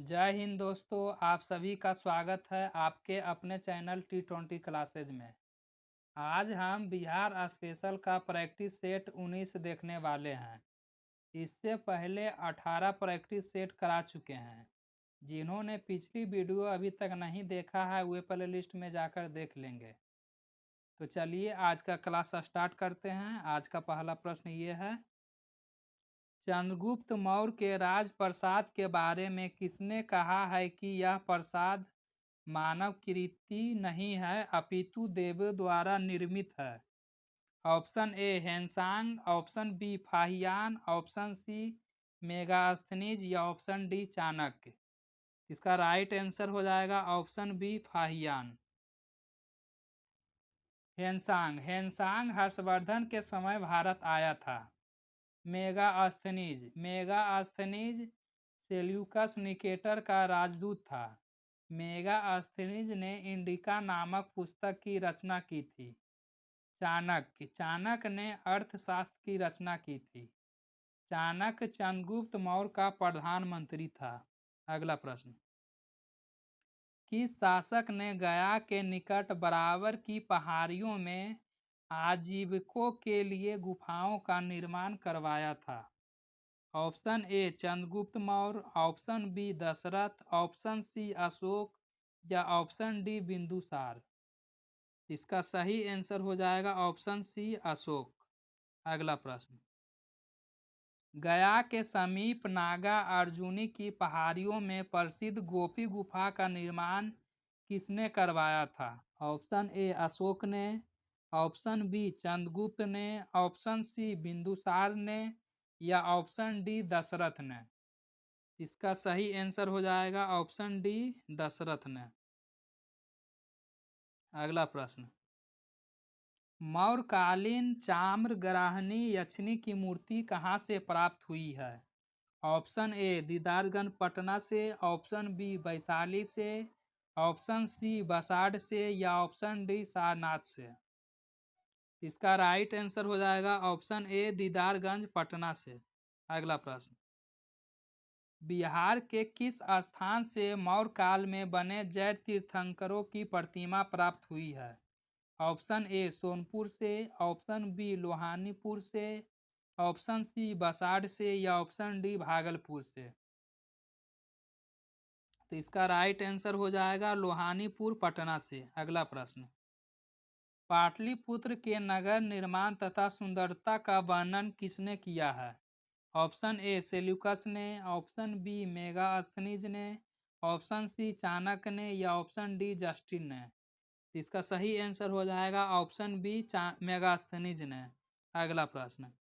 जय हिंद दोस्तों, आप सभी का स्वागत है आपके अपने चैनल T20 क्लासेज में। आज हम बिहार स्पेशल का प्रैक्टिस सेट 19 देखने वाले हैं। इससे पहले 18 प्रैक्टिस सेट करा चुके हैं। जिन्होंने पिछली वीडियो अभी तक नहीं देखा है वे प्ले लिस्ट में जाकर देख लेंगे। तो चलिए आज का क्लास स्टार्ट करते हैं। आज का पहला प्रश्न ये है, चंद्रगुप्त मौर्य के राजप्रसाद के बारे में किसने कहा है कि यह प्रसाद मानव कृति नहीं है अपितु देवों द्वारा निर्मित है? Option A Hiuen Tsang, option B Fa Hien, option C Megasthenes या ऑप्शन डी चाणक्य। इसका राइट आंसर हो जाएगा option B Fa Hien. Hiuen Tsang Harshavardhana के समय भारत आया था। मेगास्थनीज सेल्यूकस निकेटर का राजदूत था। मेगास्थनीज ने इंडिका नामक पुस्तक की रचना की थी। चाणक्य ने अर्थशास्त्र की रचना की थी। चाणक्य चंद्रगुप्त मौर्य का प्रधानमंत्री था। अगला प्रश्न, किस शासक ने गया के निकट बराबर की पहाड़ियों में आजीविकों के लिए गुफाओं का निर्माण करवाया था? Option A Chandragupta Maurya, option B Dasharatha, option C Ashoka या ऑप्शन डी बिंदुसार। इसका सही आंसर हो जाएगा ऑप्शन सी अशोक। अगला प्रश्न, गया के समीप नागा अर्जुनी की पहाड़ियों में प्रसिद्ध गोपी गुफा का निर्माण किसने करवाया था? ऑप्शन ए अशोक ने, ऑप्शन बी चंद्रगुप्त ने, ऑप्शन सी बिंदुसार ने या ऑप्शन डी दशरथ ने। इसका सही आंसर हो जाएगा ऑप्शन डी दशरथ ने। अगला प्रश्न, मौर्यकालीन चाम्रग्राहिणी यक्षिणी की मूर्ति कहाँ से प्राप्त हुई है? ऑप्शन ए दीदारगंज पटना से, ऑप्शन बी वैशाली से, ऑप्शन सी बसाड़ से या ऑप्शन डी सारनाथ से। इसका राइट आंसर हो जाएगा ऑप्शन ए दीदारगंज पटना से। अगला प्रश्न, बिहार के किस स्थान से मौर्य काल में बने जैन तीर्थंकरों की प्रतिमा प्राप्त हुई है? ऑप्शन ए सोनपुर से, ऑप्शन बी लोहानीपुर से, ऑप्शन सी बसाड़ से या ऑप्शन डी भागलपुर से। तो इसका राइट आंसर हो जाएगा लोहानीपुर पटना से। अगला प्रश्न, पाटलिपुत्र के नगर निर्माण तथा सुंदरता का वर्णन किसने किया है? ऑप्शन ए सेल्यूकस ने, ऑप्शन बी मेगास्थनीज ने, ऑप्शन सी चाणक्य ने या ऑप्शन डी जस्टिन ने। इसका सही आंसर हो जाएगा ऑप्शन बी मेगास्थनीज ने। अगला प्रश्न,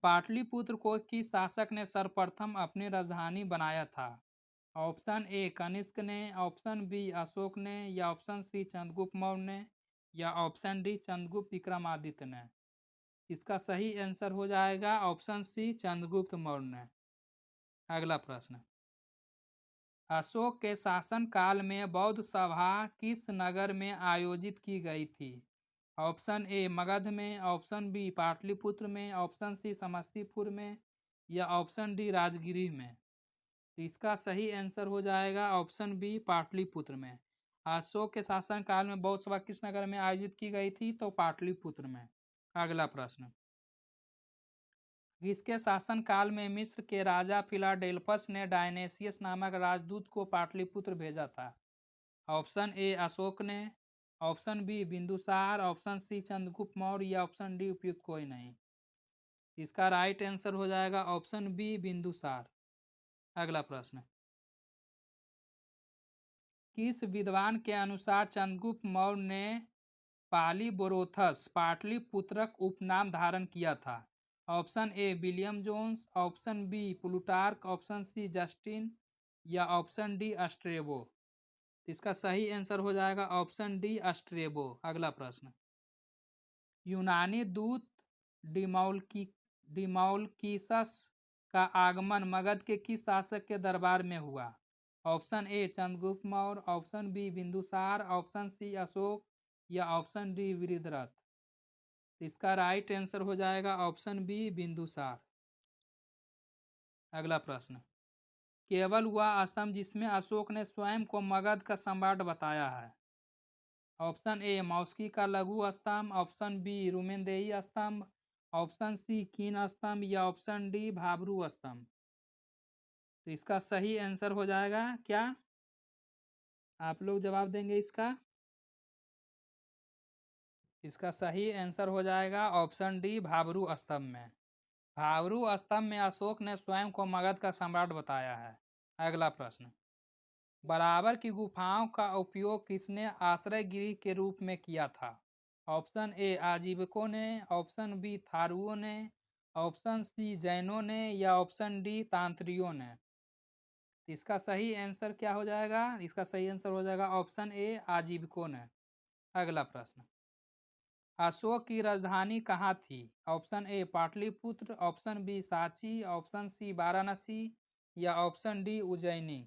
पाटलिपुत्र को किस शासक ने सर्वप्रथम अपनी राजधानी बनाया था? ऑप्शन ए कनिष्क ने, ऑप्शन बी अशोक ने या ऑप्शन सी चंद्रगुप्त मौर्य ने या ऑप्शन डी चंद्रगुप्त विक्रमादित्य ने। इसका सही आंसर हो जाएगा ऑप्शन सी चंद्रगुप्त मौर्य ने। अगला प्रश्न, अशोक के शासन काल में बौद्ध सभा किस नगर में आयोजित की गई थी? ऑप्शन ए मगध में, ऑप्शन बी पाटलिपुत्र में, ऑप्शन सी समस्तीपुर में या ऑप्शन डी राजगिरी में। तो इसका सही आंसर हो जाएगा ऑप्शन बी पाटलिपुत्र में। अशोक के शासन काल में बौद्ध सभा किस नगर में आयोजित की गई थी? तो पाटलिपुत्र में। अगला प्रश्न, किसके शासन काल में मिस्र के राजा फिलाडेल्फस ने डायनेसियस नामक राजदूत को पाटलिपुत्र भेजा था? ऑप्शन ए अशोक ने, option B Bindusara, option C Chandragupta Maurya या ऑप्शन डी उपयुक्त कोई नहीं। इसका राइट आंसर हो जाएगा ऑप्शन बी बिंदुसार। अगला प्रश्न, किस विद्वान के अनुसार चंद्रगुप्त मौर्य ने पालीबोरोथस पाटलिपुत्रक उपनाम धारण किया था? Option A William Jones, option B Plutarch, option C Justin या ऑप्शन डी अस्ट्रेबो। इसका सही आंसर हो जाएगा ऑप्शन डी अस्ट्रेबो। अगला प्रश्न, यूनानी दूत डिमौलकिसस का आगमन मगध के किस शासक के दरबार में हुआ? Option A Chandragupta Maurya, option B Bindusara, option C Ashoka या ऑप्शन डी वृद्धरथ। इसका राइट आंसर हो जाएगा ऑप्शन बी बिंदुसार। अगला प्रश्न, केवल वह स्तंभ जिसमें अशोक ने स्वयं को मगध का सम्राट बताया है। ऑप्शन ए मौस्की का लघु स्तंभ, ऑप्शन बी रुमेनदेही स्तंभ, ऑप्शन सी कीन स्तंभ या ऑप्शन डी भाबरू स्तंभ। तो इसका सही आंसर हो जाएगा क्या? आप लोग जवाब देंगे इसका। इसका सही आंसर हो जाएगा ऑप्शन डी भाबरू स्तंभ में। भाबरू स्तंभ में अशोक ने स्वयं को मगध का सम्राट बताया है। अगला प्रश्न, बराबर की गुफाओं का उपयोग किसने आश्रय गृह के रूप में किया था? ऑप्शन ए आजीविकों ने, ऑप्शन बी थारुओं ने, ऑप्शन सी जैनों ने या ऑप्शन डी तांत्रियों ने। इसका सही आंसर क्या हो जाएगा? इसका सही आंसर हो जाएगा ऑप्शन ए आजीविकों ने। अगला प्रश्न, अशोक की राजधानी कहाँ थी? Option A Pataliputra, option B Sanchi, option C Varanasi या ऑप्शन डी उज्जैनी।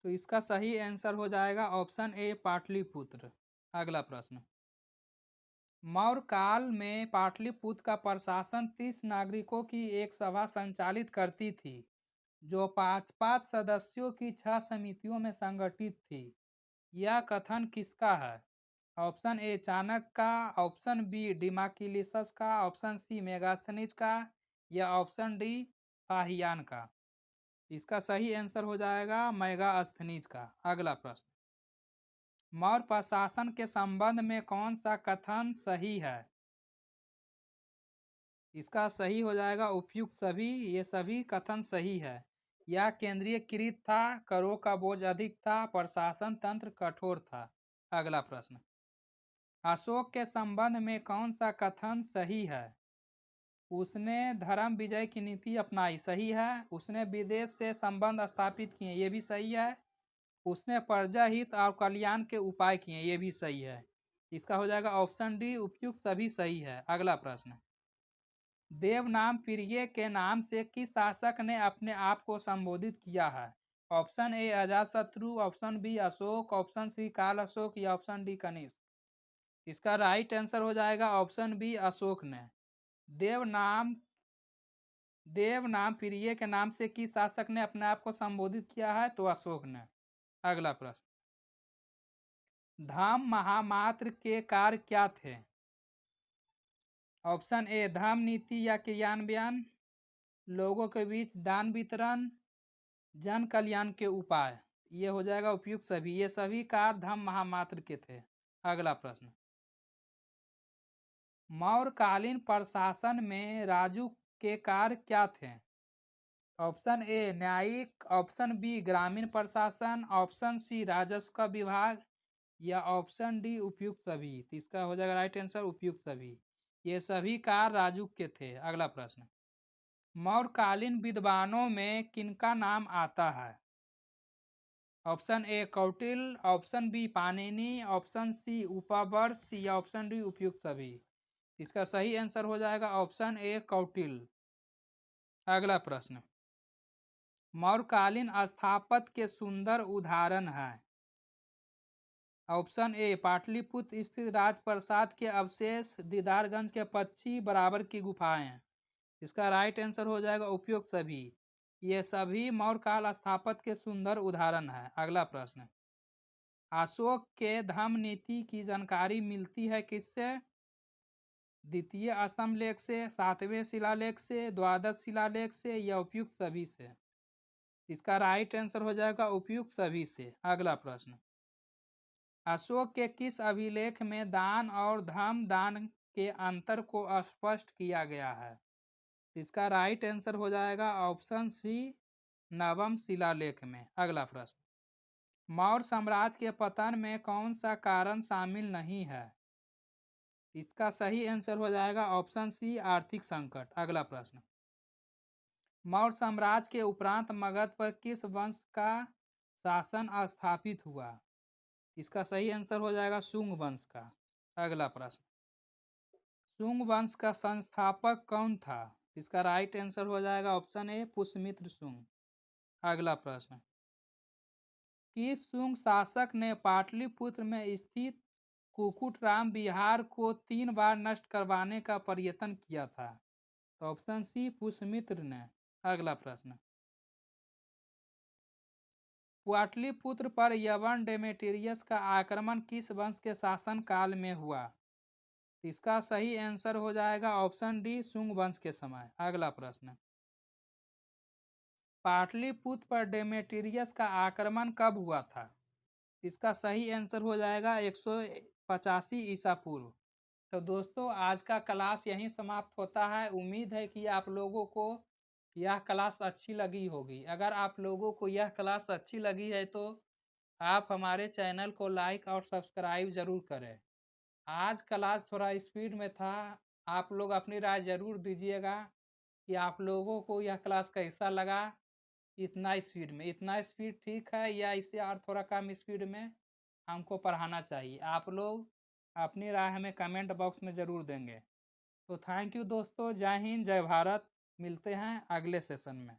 तो इसका सही आंसर हो जाएगा ऑप्शन ए पाटलिपुत्र। अगला प्रश्न, मौर्य काल में पाटलिपुत्र का प्रशासन 30 नागरिकों की एक सभा संचालित करती थी जो 5-5 सदस्यों की 6 समितियों में संगठित थी। यह कथन किसका है? ऑप्शन ए चाणक्य का, ऑप्शन बी डिमाकिलिसस का, ऑप्शन सी मेगास्थनीज का या ऑप्शन डी फाहियान का। इसका सही आंसर हो जाएगा मेगास्थनीज का। अगला प्रश्न, मौर्य प्रशासन के संबंध में कौन सा कथन सही है? इसका सही हो जाएगा उपयुक्त सभी। ये सभी कथन सही है। यह केंद्रीयकृत था, करों का बोझ अधिक था, प्रशासन तंत्र कठोर था। अगला प्रश्न, अशोक के संबंध में कौन सा कथन सही है? उसने धर्म विजय की नीति अपनाई, सही है। उसने विदेश से संबंध स्थापित किए, ये भी सही है। उसने प्रजा हित और कल्याण के उपाय किए, ये भी सही है। इसका हो जाएगा ऑप्शन डी उपयुक्त सभी सही है। अगला प्रश्न, देवनाम प्रिय के नाम से किस शासक ने अपने आप को संबोधित किया है? Option A Ajatashatru, option B Ashoka, option C Kala Ashoka या ऑप्शन डी कनिष्क। इसका राइट आंसर हो जाएगा ऑप्शन बी अशोक ने। देवनाम प्रिय के नाम से किस शासक ने अपने आप को संबोधित किया है? तो अशोक ने। अगला प्रश्न, धम्म महामात्र के कार्य क्या थे? ऑप्शन ए धम्म नीति या क्रियान्वयन, लोगों के बीच दान वितरण, जन कल्याण के उपाय। ये हो जाएगा उपयुक्त सभी। ये सभी कार्य धम्म महामात्र के थे। अगला प्रश्न, मौर्यकालीन प्रशासन में राजू के कार्य क्या थे? ऑप्शन ए न्यायिक, ऑप्शन बी ग्रामीण प्रशासन, ऑप्शन सी राजस्व का विभाग या ऑप्शन डी उपयुक्त सभी। तो इसका हो जाएगा राइट आंसर उपयुक्त सभी। ये सभी कार्य राजू के थे। अगला प्रश्न, मौर्यकालीन विद्वानों में किनका नाम आता है? Option A Kautilya, option B Panini, option C Upavarsha या ऑप्शन डी उपयुक्त सभी। इसका सही आंसर हो जाएगा ऑप्शन ए कौटिल्य। अगला प्रश्न, मौर्यकालीन स्थापत्य के सुंदर उदाहरण है। ऑप्शन ए पाटलिपुत्र स्थित राजप्रसाद के अवशेष, दीदारगंज के पक्षी बराबर की गुफाएं। इसका राइट आंसर हो जाएगा उपयुक्त सभी। ये सभी मौर्यकाल स्थापत्य के सुंदर उदाहरण है। अगला प्रश्न, अशोक के धम्म नीति की जानकारी मिलती है किससे? द्वितीय स्तंभ लेख से, 7वें शिलालेख से, द्वादश शिलालेख से या उपयुक्त सभी से। इसका राइट आंसर हो जाएगा उपयुक्त सभी से। अगला प्रश्न, अशोक के किस अभिलेख में दान और धम्म दान के अंतर को स्पष्ट किया गया है? इसका राइट आंसर हो जाएगा ऑप्शन सी नवम शिलालेख में। अगला प्रश्न, मौर्य साम्राज्य के पतन में कौन सा कारण शामिल नहीं है? इसका सही आंसर हो जाएगा ऑप्शन सी आर्थिक संकट। अगला प्रश्न, मौर्य साम्राज्य के उपरांत मगध पर किस वंश का शासन स्थापित हुआ? इसका सही आंसर हो जाएगा शुंग वंश का। अगला प्रश्न, शुंग वंश का संस्थापक कौन था? इसका राइट आंसर हो जाएगा ऑप्शन ए पुष्यमित्र शुंग। अगला प्रश्न, किस शुंग शासक ने पाटलिपुत्र में स्थित कुकुटराम विहार को 3 बार नष्ट करवाने का प्रयत्न किया था? तो ऑप्शन सी पुष्यमित्र ने। अगला प्रश्न, पाटलिपुत्र पर यवन डेमेट्रियस का आक्रमण किस वंश के शासन काल में हुआ? इसका सही आंसर हो जाएगा ऑप्शन डी, शुंग वंश के समय। अगला प्रश्न, पाटलिपुत्र पर डेमेट्रियस का आक्रमण कब हुआ था? इसका सही आंसर हो जाएगा 185 ईसा पूर्व। तो दोस्तों आज का क्लास यहीं समाप्त होता है। उम्मीद है कि आप लोगों को यह क्लास अच्छी लगी होगी। अगर आप लोगों को यह क्लास अच्छी लगी है तो आप हमारे चैनल को लाइक और सब्सक्राइब जरूर करें। आज क्लास थोड़ा स्पीड में था, आप लोग अपनी राय जरूर दीजिएगा कि आप लोगों को यह क्लास कैसा लगा। इतना स्पीड ठीक है या इससे और थोड़ा कम स्पीड में हमको पढ़ाना चाहिए? आप लोग अपनी राय हमें कमेंट बॉक्स में ज़रूर देंगे। तो थैंक यू दोस्तों, जय हिंद, जय भारत। मिलते हैं अगले सेशन में।